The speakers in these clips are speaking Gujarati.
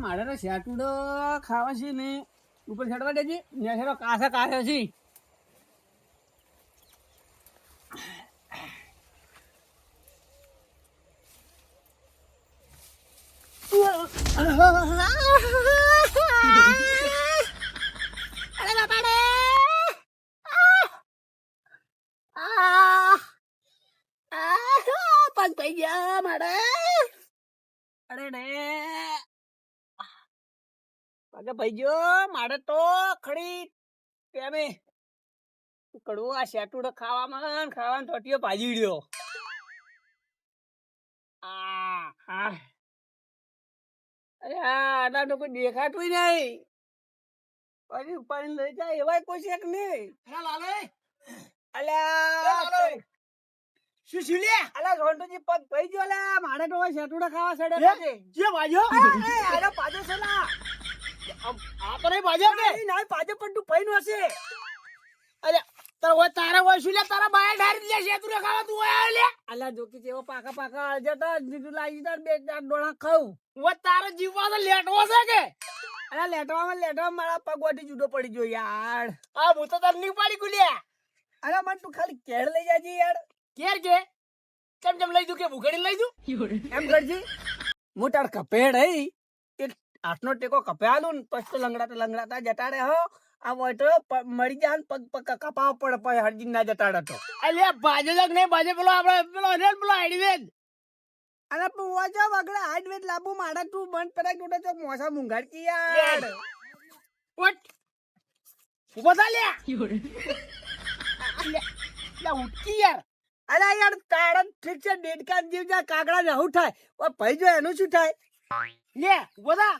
મારે તો શેટુડો ખાવા છે ને ઉપર છેડવા દેજે ને છેડો કાસા કાસે છે અરે બાપા રે પગ પઈ ગયા મારે અરે રે પગે પઈ ગયો મારે તો ખડી પેમે કડવું આ શેટુડો ખાવામાં ટોટીઓ ભાજી રહ્યો અરે આના તો કોઈ દેખાતું નહીં પછી ઉપાડી લઈ જાય એવા કોઈ છે કે નહીં અલ્યા શું શું લે અલ્યા રોંટોજી પગ ભઈ ગયો લે મારે તો શેટુડા ખાવા સડે છે જે વાજો અરે પાજો છે ના આ તો નહીં પાજો કે નહીં પાજો પણ તું ભઈ નો હશે અરે તારા હોય શું લે તારા બાય ડારી લે શેટુડા ખાવા તું હોય લે અલ્યા જોકી જેવો પાકા પાકા અજતા દીધું લાગી તાર બે ચાર ડોળા ખાઉં ઓ તારો જીવવા તો લેટવો છે કે અરે લેટવામાં મારા પગ વાટી જુદો પડી ગયો યાર આ હું તો તને નહીં પાડી ગુલ્યા અરે મન તું ખાલી કેળ લઈ જાજી યાર કેર કે કેમ લઈ દઉં કે ભૂખડી લઈ દઉં એમ કરજી હું તાર કપેડ હઈ તે હાથનો ટેકો કપે આલું ને પછી તો લંગડાતા જટાડે હો આ વોટો મરી જાય ને પગ કપાવ પડે પછી હરજી ના જટાડે તો અલે બાજે જગ નહીં બાજે પેલો આપણે પેલો આઈડવેદ અરે પુવા જો વગડે આઈડવેદ લાબુ માડા તું બંધ પડાક ઉડે તો મોસા મુંગાડકી યાર વટ ઉભા લે ઉઠકી યાર અરે યાર તારા ઠીક છે ડેડકા જીવ જા કાગડા ને હું થાય ઓ ભાઈ જો એનું શું થાય લે બોલા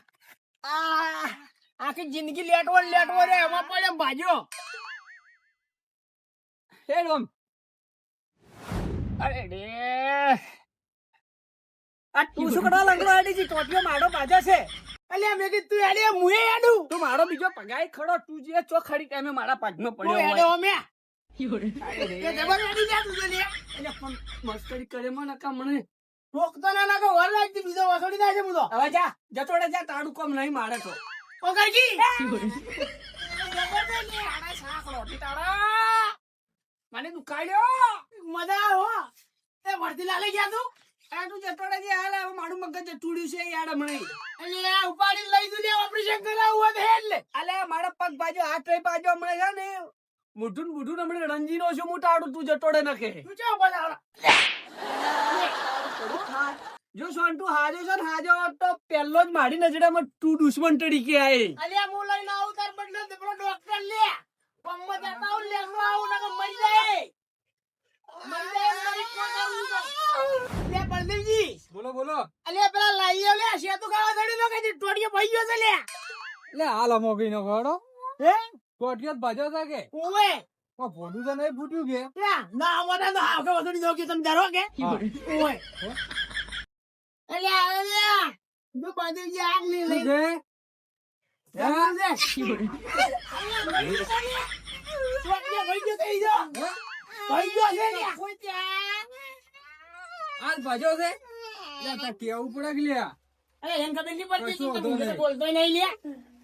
આખી જિંદગી લેટવો રે એમાં પડે ભાજો હેડમ અરે રે આ તું શું કડા લંગડો આડી છી ટોટીઓ માડો બાજા છે અલ્યા મેં કીધું તું આડી મુએ આડું તું મારો બીજો પગાઈ ખડો તું જે ચો ખડી ટાઈમે મારા પાજમાં પડ્યો હોય આડો મે એ જબર આડી જા તું લે અલ્યા પણ મસ્કરી કરે મને કા મને રોકતો ના લાગે વર લાગતી બીજો વસોડી દે છે મુદો હવે જા જતોડે જા તાડું કોમ નહીં મારે તો ઓ કરકી જબર દે લે આડા સાકળો ટીટાડા મને દુખાડ્યો મજા હો એ વર્દી લાલે ગયા તું આ તું જતોડે જે હાલ મારું મગજ જટુડ્યું છે યાર હમણે એટલે ઉપાડી લઈ દઉં લે ઓપરેશન કરાવવું હોય એટલે અલે મારા પગ બાજુ હાથ રે બાજુ હમણે છે ને મુઠું હમણે રંજીનો છું મોટાડું તું જટોડે નખે તું ચા બોલા જો સોન્ટુ હાજો છે ને હાજો તો પહેલો જ મારી નજરમાં તું દુશ્મન તરીકે આય અલ્યા હું લઈને આવું તાર બદલે પેલો ડોક્ટર લે પમ્મા જાતા હું લેખલો આવું ના મરી જાય લે બળદેવજી બોલો અલ્યા પેલા લાઈયો લે શેતુ ખાવા દડી નો કે ટોડિયો ભઈ ગયો છે લે લે હાલ મોગી નો ખડો હે ટોટિયો ભાજો છે કે ઓવે ઓ ભોડું તો નહીં ફૂટ્યું કે ના મોટા તો આખો વસડી દો કે તમે ડરો કે ઓવે અલ્યા જો બળદેવજી આગ લે લે આજ ભાજો છે કેવું પડે કે લ્યા બોલતો નહીં લે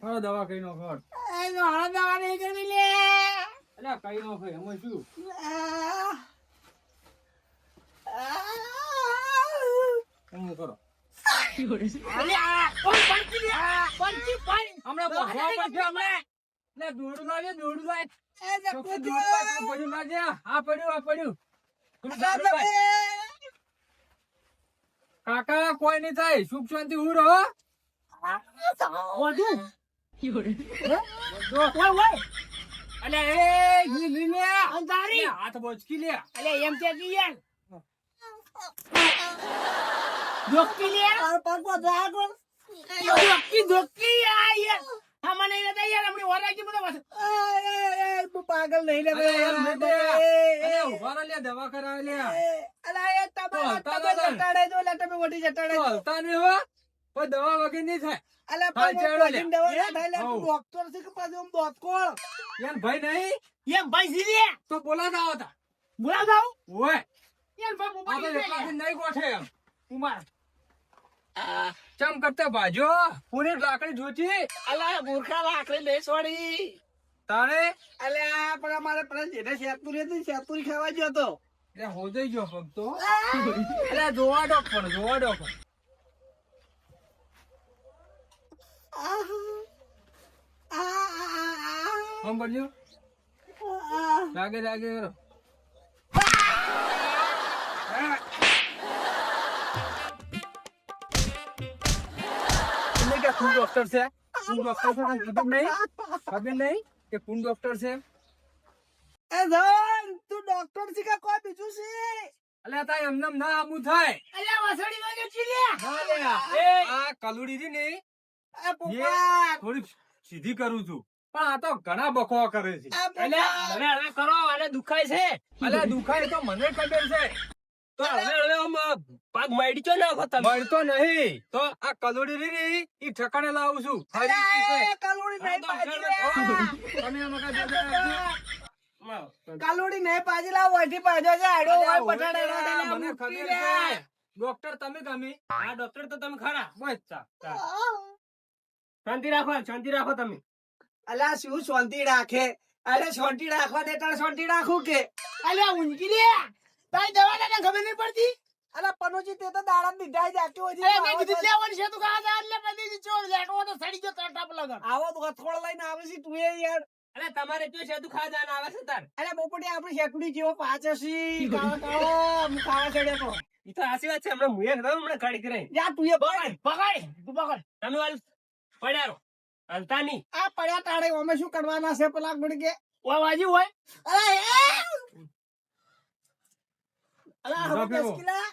હા દવા કઈ નો ખડ દવા નહીં કરી લે અલ્યા કઈ નો ખાય એમાં શું એમ કરો કાકા કોઈ નઈ થાય સુખ શાંતિ હું રહો હાથ બોચકી લે એમ કે ધોકી લે પગો જાગો ધોકી યાર હમ નહીં લેતા યાર હમણી ઓરાજી બધો પાછો એ પાગલ નહીં લે ઉભા લે દવા કરાવે લે અલા એ તમારા જટાડે જો લે તમે ઓટી જટાડે હલતા નહીં હો કોઈ દવા વગર નહીં થાય અલા પણ દવા ના થાય લે ડોક્ટર છે કે પાછો આમ દોતકોળ યાર ભાઈ નહીં એમ ભાઈ સીધી તો બોલાતા આવતા બોલાવ ઓય યાર ભાઈ મોબાઈલ નહીં ગોઠે એમ ઉમાર ચમ કરતા ભાજો પૂરી લાકડી જોતી અલા મૂર્ખા લાકડી નહીં છોડી. તારે અલ્યા પણ અમારે પેલા જેઠે શેતુરી હતી, શેતુરી ખાવા ગયો હતો. એટલે હોજાઈ ગયો ફક્તો એટલે જોવા દો પણ જોવા દો પણ હમ બન્યો લાગે લાગે કરો કે કોણ ડોક્ટર છે? કોણ ડોક્ટર છે? ખબર નહીં કે કોણ ડોક્ટર છે? એ ધન, તું ડોક્ટર છે કે કોઈ બીજું છે? અલ્યા તા એમને ના આમું થાય અલ્યા વસડી વાગે ચીલે. ના લ્યા. આ કલુડી છે ને એ પોપા. થોડી સીધી કરું છું પણ આ તો ઘણા બકવા કરે છે. અલ્યા હવે કરો, આને દુખાય છે. અલ્યા દુખાય તો મને ખબર છે તો હવે આમ પાક માડી ચો નાખો તમે. મળતો નહીં તો આ કલોડી રહી ને ઈ ઠકાણે લાવું છું. કાલોડી નહીં પાજી લે. તમે આમાં કાંઈ જતા નથી. કાલોડી નહીં પાજી લાવ, ઓઢી પાજો છે. આડો હોય અલ્યા, પટાડે ઓળખે, ના મને મુક્તિ ખબર લે. છે. ડોક્ટર તમે ગમી આ ડોક્ટર તો તમે ખરા. બસ ચા. શાંતિ રાખો, શાંતિ રાખો તમે. અલ્યા શું શાંતિ રાખે? અરે શાંતિ રાખવા દે તારે શાંતિ રાખું કે? અલ્યા ઊંઘી લે. તારી દવાને ખબર નહીં પડતી? અલ્યા પનોજી તે તો દાડા દીધા જાતી હોય છે. મેં કીધું લેવાનું છે તું ખાવા જા એટલે બધી ચોર લેટવો તો સડી ગયો ટાપ લગન. આવો તો હથોડ લઈને આવે છે તું એ યાર. અરે તમારે જો છે તું ખાવા જાન આવે છે તાર. અરે પોપટી આપણી શેકડી જેવો પાછો છે. કાળો કાળો હું ખાવા ચડ્યો તો. ઈ તો આસી વાત છે હમણાં મુએ હમણાં ગાડી કરે. યાર તું એ પકડ પકડ તું પકડ. તમે હાલ પડ્યારો હલતા નહીં. આ પડ્યા તાળે અમે શું કરવાના છે પેલા ગોડી કે ઓય વાજી હોય. અરે અલા હવે 10 કિલા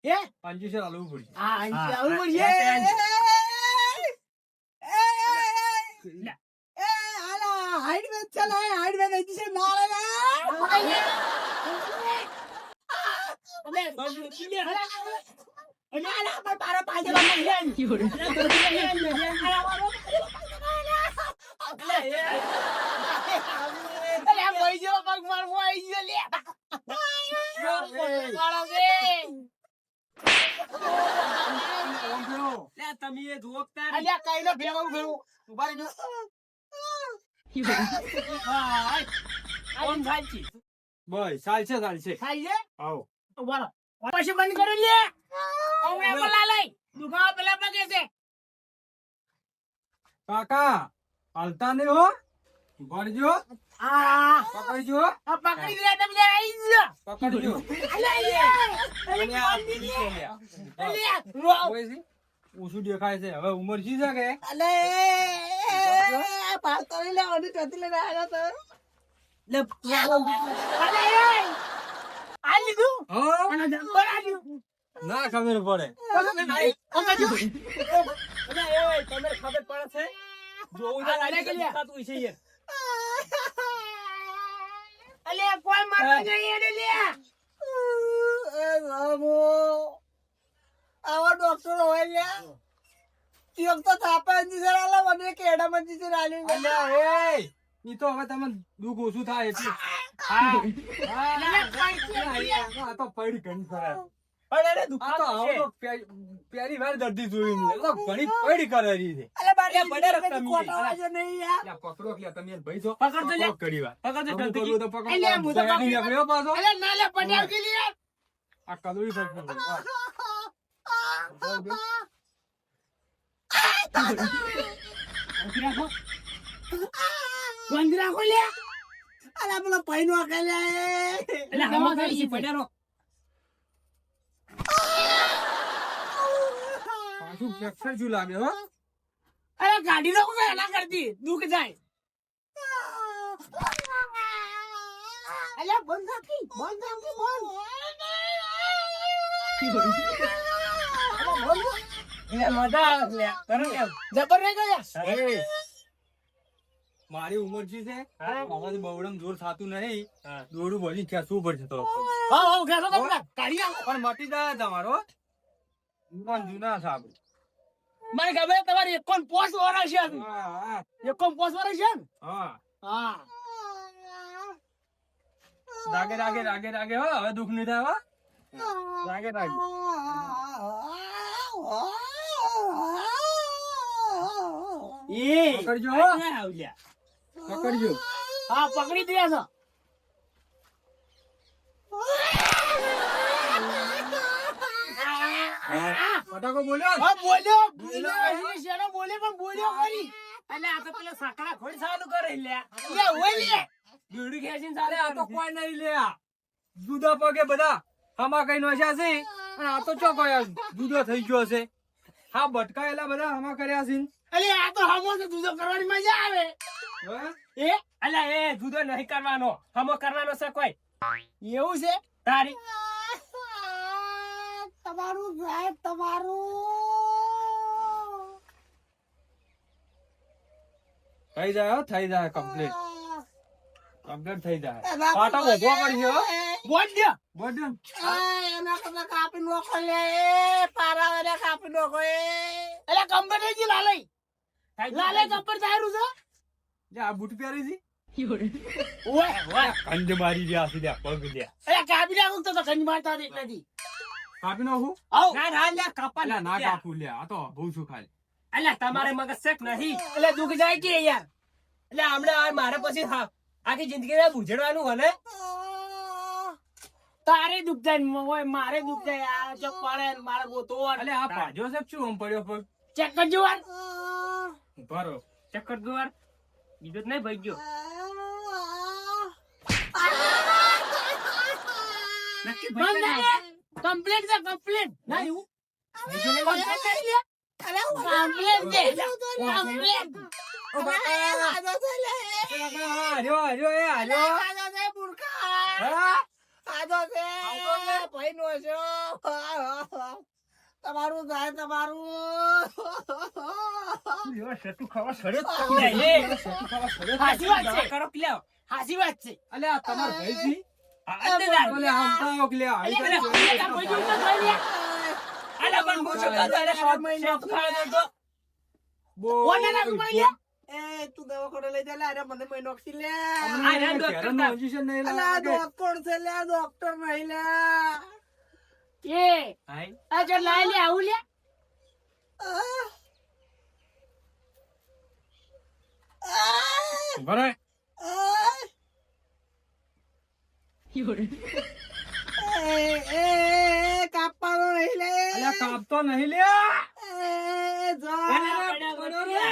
એ 500 આલવું પડશે. હા આઈ આવું પડશે. એ આલા હાઈડ મે ચલા હાઈડ મે ગઈ છે મારે ના. અલે બાજુ કિલે અલા પર પારા પાજરા માં હેન અલે ભાઈ જેવો પગ મારવો આવી ગયો લે. તમે એ જુઓ અલ્યા કઈ નો ભેગું ભેગું ઉભા રહેજો. બસ ચાલશે ચાલશે. ખાઈ છે આવો ઉભા રહો. પછી બંધ કરી લે. હવે પેલા લઈ દુખાવા પેલા પગે છે. કાકા હાલતા નહીં હો. ભરજો આ પકડજો પકડી લે તમે જરા આઈ જ. પકડજો. ઓછું દેખાય છે હવે ઉંમર જી છે કે અલે પાતો લે ઓડી ટોતી લે આવ્યો તો લે અલે આ લીધું હા અને નંબર આલ્યું ના ખબર પડે. તમે ખબર પડે છે જોવું તો લાગે કે ખાતું છે યાર. અલે કોઈ મારવા નહીં એને લે. એ રામો આવા ડોક્ટર હોય લે. તીક તો થાપે અંજી આલા મને કેડા મંજી છે રાલી. અલ્યા એ ઈ તો હવે તમે દુઃખ ઓછું થાય એટલે હા આ તો પડી ઘણી ખરા. પણ એને આ તો દુખાતો આવો છે. તો પહેલી વાર દર્દી જોઈ નહીં. આ તો ઘણી પડી કરેલી છે. અલે બારે બડે રકમ રકમ કોટાવા જો નહીં યાર. યા પકડો કે તમે ભાઈ જો પકડજો લે. ઘડી વાર પકડજો તમે જલ્દી. કરવું તો પકડો. અલે હું તો ભયાની પકડી- નીકળ્યો પાછો. અલે ના લે પટાવ કે લે. આ કદુરી પકડો. બંધ રાખો લે. અલે પેલો પૈનો કે લે. એટલે હવા થઈ છે પડ્યારો. પાછું ફ્રેક્ચર જેવું લાગે હો. અરે ગાડી નો કોઈ ના કરતી દુખ જાય. અલે બંધ રાખી બંધ. મજા આવે લે. જબર નહીં ગયા. અરે, મારી ઉંમર જી છે આમાંથી બવડમ જોર થાતું નહીં. દોડું ભરી ખેંચવું પડશે તો હા ખેતો તો કાઢી આવો. પણ મટી જાય તમારો પણ જૂના સાહેબ. મને ખબર છે તમારી એકોન પોસ્ટ વાળા છે. હા એકોન પોસ્ટ વાળા છે ને. હા હા રાગે રાગે રાગે રાગે હો હવે દુઃખ નહીં થાય હો. રાગે રાગે પકડજો હો. ના આવલ્યા. પકડજો. હા પકડી દે છે ફટાકો બોલ્યો. હા બોલ્યો બોલ્યો શેનો બોલે પણ બોલ્યો ખરી એટલે આ તો પેલો સાંકડા ઘોડી ચાલુ કરે લ્યા. લે ઓય લે બીડી ખેંચીને અરે ચાલે આ તો કોઈ નહીં લે આ. જુદા પગે બધા આમાં કઈ નોશ્યા છે અને આ તો ચો કયા જુદો થઈ ગયો છે. હા બટકાયેલા બધા આમાં કર્યા છે. અલે આ તો હમો તો દૂધો કરવાની મજા આવે હે? અલ્યા એ જુદો નહીં કરવાનો, હમો કરવાનો છે કોઈ. એવું છે તારી તમારું સાહેબ તમારું થઈ જાય હો, થઈ જાય કમ્પ્લીટ થઈ જાય. પાટો વધવો પડશે હો. બોલ દે બોલ દે. એના કરતા કાપી નોખો લે પારા વાળા કાપી નોખો એટલે કંબર જ લાલે કંબર તારું છે લે આ બૂટ પહેરી છે. ઓય કંજ મારી રહ્યા છે લ્યા, પગ લ્યા. એટલે કાપી નાખું તો કંઈ મારતા નથી કાપી નાખું. આવ ના ના લ્યા કાપા અલ્યા ના લ્યા. કાપું લ્યા, આ તો બહુ છું ખાલી. અલ્યા તમારે મગજ શેક નહીં. એટલે દુઃખ જાય કે યાર એટલે હમણાં આ મારે પછી હા આખી જિંદગી બુજડવાનું હને. તારે દુઃખ જાય હોય મારે દુઃખ જાય આ જો પડે ને મારે ગોતો અલે આ ભાજો છે શું આમ પડ્યો પગ. ચેક કરજો વાર ઉભા રહો. ચક્કર દુવાર બીજો જ નહીં ભાઈ ગયો. નક્કી ભાઈ ગયા. કમ્પ્લીટ છે કમ્પ્લીટ ના એવું કમ્પ્લીટ છે કમ્પ્લીટ હાર્યો હાર્યો એ હાર્યો. હા? તમારું થાય તમારું લ્યો, શેઠું ખાવા સડ્યો જ તો. એ, હાચી વાત છે. કરો કે લ્યો. હાચી વાત છે અલે આ તમાર ભાઈ છે. આ અંતે દાર. અલે હમતાઓ કે લ્યા, આવી અલે, તો અલે, છે. કોઈ જોઈ તો જોઈ લે. અલ્યા પણ હું શું કરું? અલ્યા શોખ ખાવા દો તો. બહુ કોને નાખું પડી લે? એ તું દવાખાને લઈ જા લે અરે મને મય નોખી લે અમને આ રહ્યા ડોક્ટર ઘેરનું સાહેબ. પોઝિશન નહીં અલા લાગે. ડોક્ટર છે લે ડોક્ટર નહીં લે એ હાય. આ જો લાઈ લે આવું લે ઉભા રહે. એ કાપવાનો નહીં લે અલ્યા કાપતો નહીં લ્યા. એ જમ પડ્યો રે.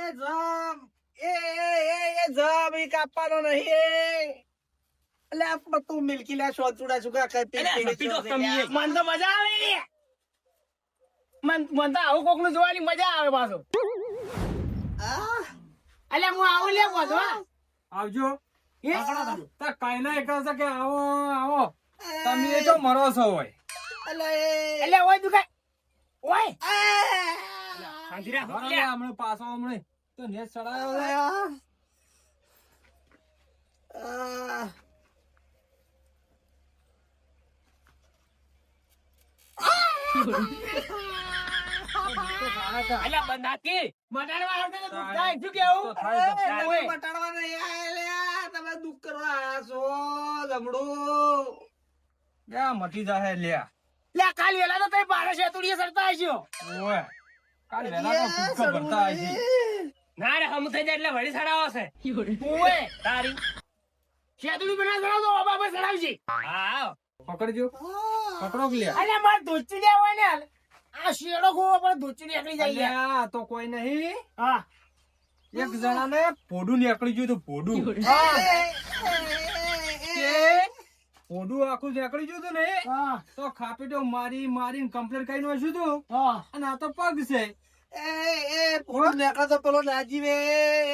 એ જમ એ જમ ઈ કાપવાનો નહીં એટલે આ તું મિલકી લે સોચુડા સુગા કઈ અલ્યા સપીડો તમે. મન તો મજા આવે ને મન તો આવું કોક નું જોવાની મજા આવે પાછો અલે હું આવું લે બધો આવજો. એ તાર કાંઈ ના એકલા છે કે આવો આવો તમે એ જો મરો છો હોય. એટલે ઓય દુકાન ઓય શાંતિ રાખ. બરાબર, હમણાં પાછો હમણાં તો નેટ ચડાયો છે. અલ્યા બંધ નાખી. મટાડવા આવતો તો દુઃખ થાય શું કેવું તો થાય તો. ઓય. બટાડવા નહીં આયા તમે દુઃખ કરવા આયા છો જમડું લ્યા મટી જાહે લ્યા. લે કાલ વેલા તો તઈ બારે શેતુડીએ સરતા હશો ઓય કાલ વહેલા તો કૂદકો ભરતા આવી છે. ના રે હમ થઈ જાય એટલે વળી સડાવો છે. ઓય તારી શેતુડી બના સડાવ તો બાબા સડાવજી હા પકડજો પકડો કે લ્યા. અલે માર ધોચી લે હોય ને આ શેડો ખોવો પણ ધોચી નીકળી જાય યાર. અલ્યા તો કોઈ નહીં. હા એક જણાને પોડું નીકળી ગયું હતું પોડું. પોડું આખું નીકળી ગયું હતું ને હા તો ખાપીટો મારી મારીને કમ્પ્લેટ કરી નાખ્યું હતું હા અને આ તો પગ છે. તો પેલો નાજીવે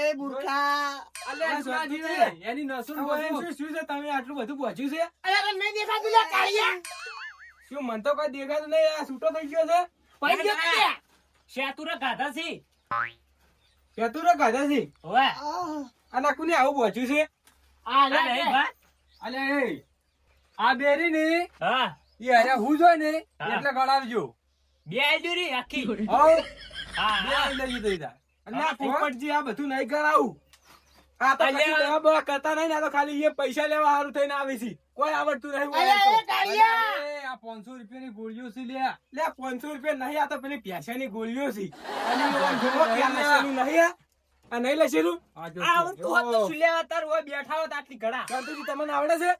એ મૂર્ખા અલ્યા સ્વાજી રે, એની નસુલ બસુલ શું છે તમે આટલું બધું પહોંચ્યું છે? અલે પણ નહીં દેખાતું લે કાળિયા શું મન તો કઈ દેખાતું નહીં, આ છૂટો થઈ ગયો છે. પૈ ગયો કે લે? શેતુરા ગાધા છે. ચતુરો ગાધા છે. ઓય અને આ કોને આવું પહોંચ્યું છે? આ આ લે નહીં ભા. અલ્યા એ આ બેરી ને હા એ અરે હું જોઈ ને હા. એટલે ગળાવજો. બે આઈડી આખી. હવ હા બે હા. લઈ જતો ઈતા. અને આ હા, પોપટજી આ બધું નહીં કરાવું. આ તો અલ્યા. કશું દવા બવા કરતા નહીં ને, આ તો ખાલી એ પૈસા લેવા સારું થઈને આવે છે. કોઈ આવડતું નહીં અલ્યા, હોય એ કાળિયા! અરે, આ 500 રૂપિયાની ગોળીઓ છે લ્યા. લે 500 રૂપિયા નહીં, આ તો પેલી પ્યાસાની ગોળીઓ છે. અને આ નશેલું નહીં આ? આ નહીં નશેલું? આ જો, આવડતું હોત તો સુલ્યા તાર હોય બેઠા હોત આટલી ઘડા. કાંતુજી, તમને આવડે છે?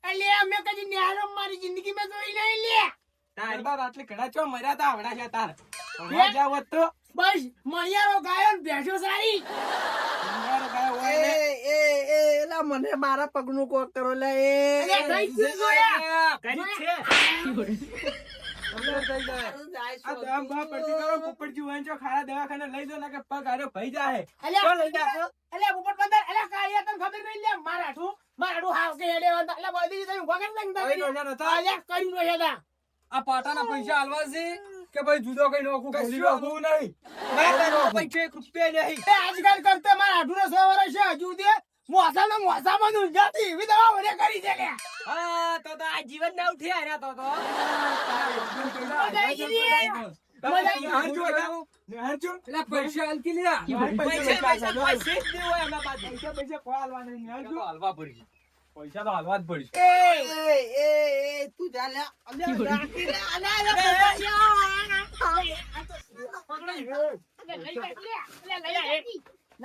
અલ્યા, મેં કદી ન્યારો મારી જિંદગીમાં જોઈ નહીં લ્યા. તાર આટલી ઘડા ચો મર્યા તા આવડા છે તાર. ભણવા જાવ હોત તો બસ મણિયારો ગાયો ને ભેંસો સારી. તમારો ગાય હોય ને. એલા મને મારા પગનું કોક કરો લે અલ્યા, થઈ ગયું જોયા. ઘડી જ છે. અંદર થઈ જાય. આ દમ બા પડતી કરો પોપટજી હોય ને જો ખાડા દવાખાને લઈ જાઓ ને કે પગ આર્યો ભઈ જાય. અલ્યા, લઈ જા. અલ્યા, પોપટ બંદર, અલ્યા, કાળિયા, તને ખબર નહીં લ્યા, મારાઠું હાવ કે હેડે વંદા. અલ્યા, બધી રીતે ઊભા કરી નાખતા હવે કરી. રોજા નતા. અલ્યા, કરી નો હેડા. આ પાટાના પૈસા હાલવા છે કે ભાઈ જુદો કઈ નોખું કશું ખોલી નાખું? આવું નહીં. પૈસો 1 રૂપિયા નહીં. એ આજકાલ કરતે મારા આઠું 100 વર્ષ છે હજુ દે મોસાનો મોસામાં ઊંઝાતી એવી દવા વડે કરી છે લ્યા. હા તો આ જીવન ના ઉઠ્યા રહ્યા તો મજા આવી ગઈ. હાંચો, હાંચો. એટલે પૈસા હાલતી લ્યા. પૈસા જ નહીં હોય એમના પાસે. પૈસા કોઈ હાલવા નહીં. હાંચો. તો હાલવા પડશે. પૈસા તો હાલવા જ પડશે. તું જા લે. અલ્યા, રાખી લે. એ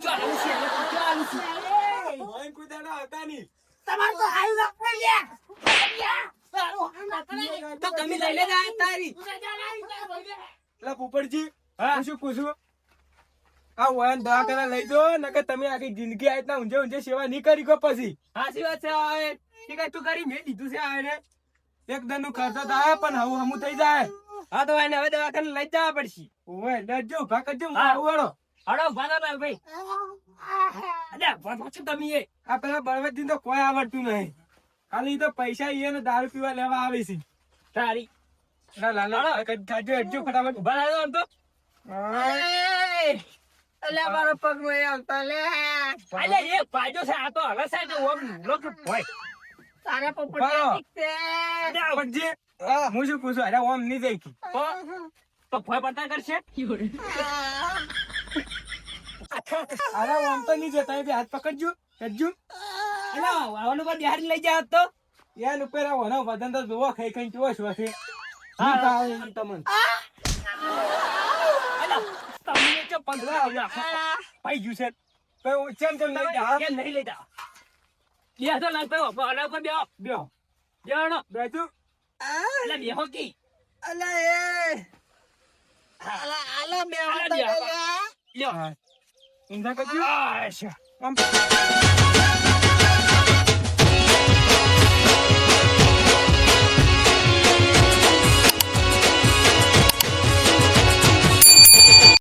ચાલુ છે એ ચાલુ છે. ભોંય કોઈ દાડા હતા નહીં. તો તમે લઈ લેજો આ તારી. એટલે પોપટજી, હું શું પૂછું? આ વયન દવાખાને લઈ જાઓ ને કે તમે આખી જિંદગી આ રીતના ઊંઝે ઊંઝે સેવા નહીં કરી કો પછી હાચી વાત છે હવે. ઠીક છે, તું કરી મેં દીધું છે આ એને. એક દન નું ખર્ચો થાય પણ હવું હમું થઈ જાય. હા તો એને હવે દવાખાને લઈ જવા પડશે. ઓય ડરજો, ઉભા કરજો, હું હા. આવું વાળો. હડો ભાદાલાલ ભાઈ. અરે પાછો તમે એ. આ પેલા બળવતજી તો કોઈ આવડતું નહીં. ખાલી ઈ તો પૈસા ઈ એને દારૂ પીવા લેવા આવે છે. તારી. ના લાલા ખાજો હેડજો ફટાફટ. ઉભા રહેજો આમ તો. અલ્યા, મારો પગ નહીં આવતા લે. અલે એક ભાજો છે આ તો હવે સાહેબ ઓમ લોકો હોય. તારા ઉભા રહો. પોપટ પોપટજી, હું શું પૂછું? અરે ઓમ નહીં જઈ કી. તો ભય પડતા કરશે. અરે ઓમ તો નહીં જતા, એ બે હાથ પકડજો હેડજો. અલે આવવાનું પર બિહારી લઈ જાય તો. યાર ઉપર આવો ને વજન તો જોવો ખાઈ ખાઈ કેવો છો છે. હા. નહીં ભાવે એમ તમને. અલે તમે તો 15 આવ્યા. ભાઈ ગયું છે. તો હું ચેમ લઈ જા. કેમ નહીં લઈ જાવ? બે તો લાગ પયો આના ઉપર બેહો. બ્યો બેહો. બેઠું. અલે બેહો કી. અલ્યા, અલે બેહો. લ્યો. ઊંધા કરજો. આશા. આમ